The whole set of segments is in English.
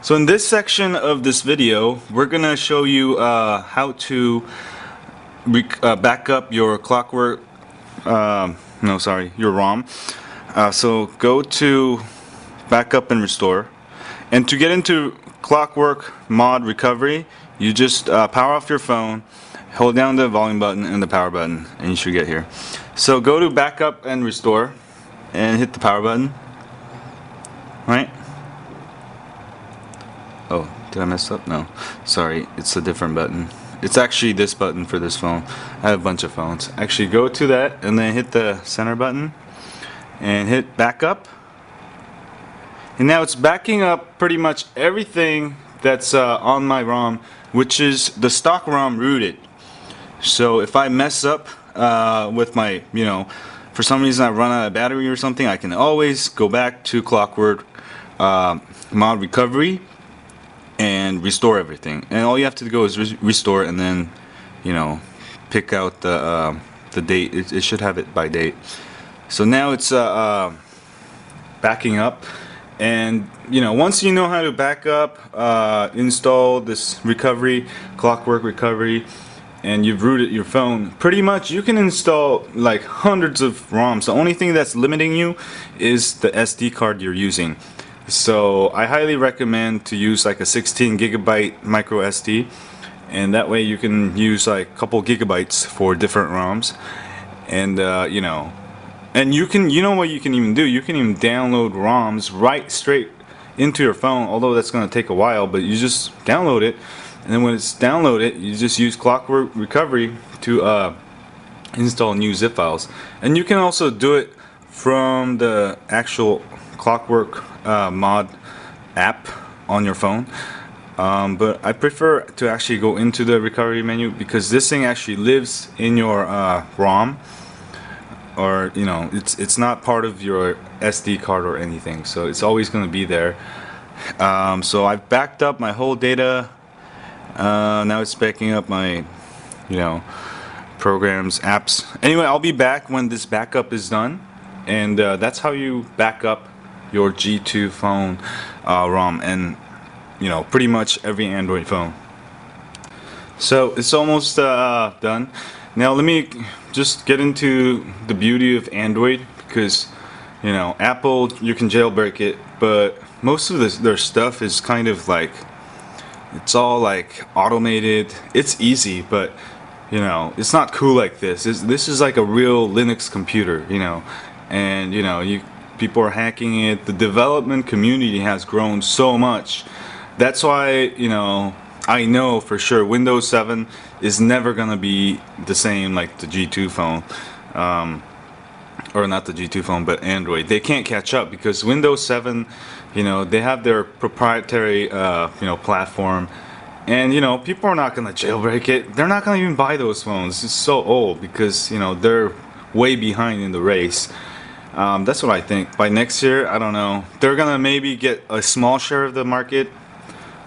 So in this section of this video, we're gonna show you how to back up your Clockwork. Your ROM. So go to Backup and Restore, and to get into Clockwork Mod Recovery, you just power off your phone, hold down the volume button and the power button, and you should get here. So go to Backup and Restore, and hit the power button. Right? Oh, did I mess up? No. Sorry, it's a different button. It's actually this button for this phone. I have a bunch of phones. Actually, go to that and then hit the center button and hit backup. And now it's backing up pretty much everything that's on my ROM, which is the stock ROM rooted. So if I mess up with my, for some reason I run out of battery or something, I can always go back to Clockwork Mod Recovery and restore everything. And all you have to go is restore, and then pick out the date. It should have it by date. So now it's backing up, and once you know how to back up, install this Clockwork Recovery, and you've rooted your phone, pretty much you can install like hundreds of ROMs. The only thing that's limiting you is the SD card you're using. So I highly recommend to use like a 16 gigabyte micro SD, and that way you can use like a couple gigabytes for different ROMs. And and you can, what you can even do, you can even download ROMs straight into your phone, although that's going to take a while, but you just download it, and then when it's downloaded, you just use Clockwork Recovery to install new zip files. And you can also do it from the actual Clockwork mod app on your phone, but I prefer to actually go into the recovery menu, because this thing actually lives in your ROM, or it's not part of your SD card or anything, so it's always going to be there. So I've backed up my whole data. Now it's backing up my programs, apps. Anyway, I'll be back when this backup is done, and that's how you back up your G2 phone ROM, and pretty much every Android phone. So it's almost done. Now let me just get into the beauty of Android, because Apple, you can jailbreak it, but most of their stuff is kind of like, it's all like automated. It's easy, but it's not cool like this. This is like a real Linux computer, and people are hacking it. The development community has grown so much. That's why I know for sure Windows 7 is never gonna be the same like the G2 phone, or not the G2 phone, but Android. They can't catch up, because Windows 7, they have their proprietary platform, and people are not gonna jailbreak it. They're not gonna even buy those phones. It's so old, because they're way behind in the race. That's what I think. By next year, I don't know. They're gonna maybe get a small share of the market,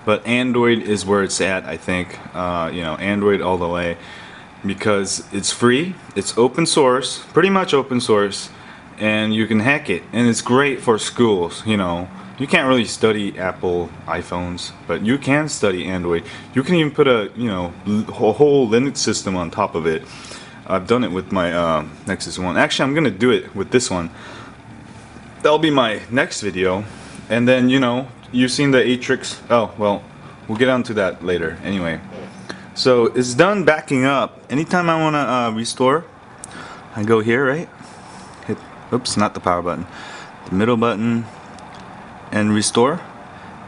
but Android is where it's at, I think. Android all the way, because it's free, it's open source, pretty much open source, and you can hack it, and it's great for schools. You can't really study Apple iPhones, but you can study Android. You can even put a whole Linux system on top of it. I've done it with my Nexus 1. Actually, I'm gonna do it with this one. That'll be my next video. And then you've seen the Atrix. Oh well, we'll get onto that later. Anyway, so it's done backing up. Anytime I wanna restore, I go here, right? Hit, oops, not the power button, the middle button, and restore.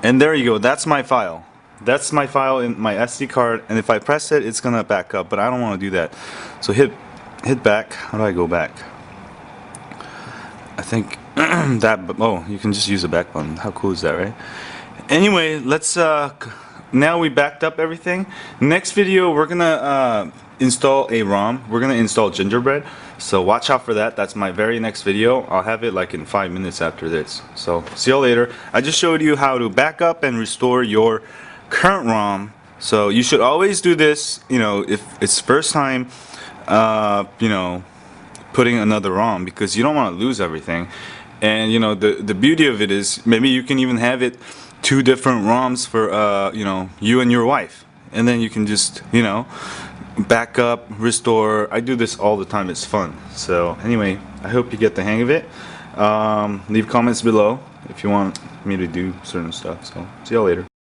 And there you go. That's my file. That's my file in my SD card, and if I press it, it's gonna back up, but I don't want to do that. So hit back. How do I go back? I think you can just use the back button. How cool is that, right? Anyway, let's now we backed up everything. Next video, we're gonna install a ROM. We're gonna install Gingerbread, so watch out for that. That's my very next video. I'll have it like in 5 minutes after this. So see you later. I just showed you how to back up and restore your current ROM. So you should always do this, if it's first time putting another ROM, because you don't want to lose everything. And the beauty of it is, maybe you can even have it 2 different ROMs for you know, you and your wife, and then you can just, you know, back up, restore. I do this all the time. It's fun. So anyway, I hope you get the hang of it. Leave comments below if you want me to do certain stuff. So see y'all later.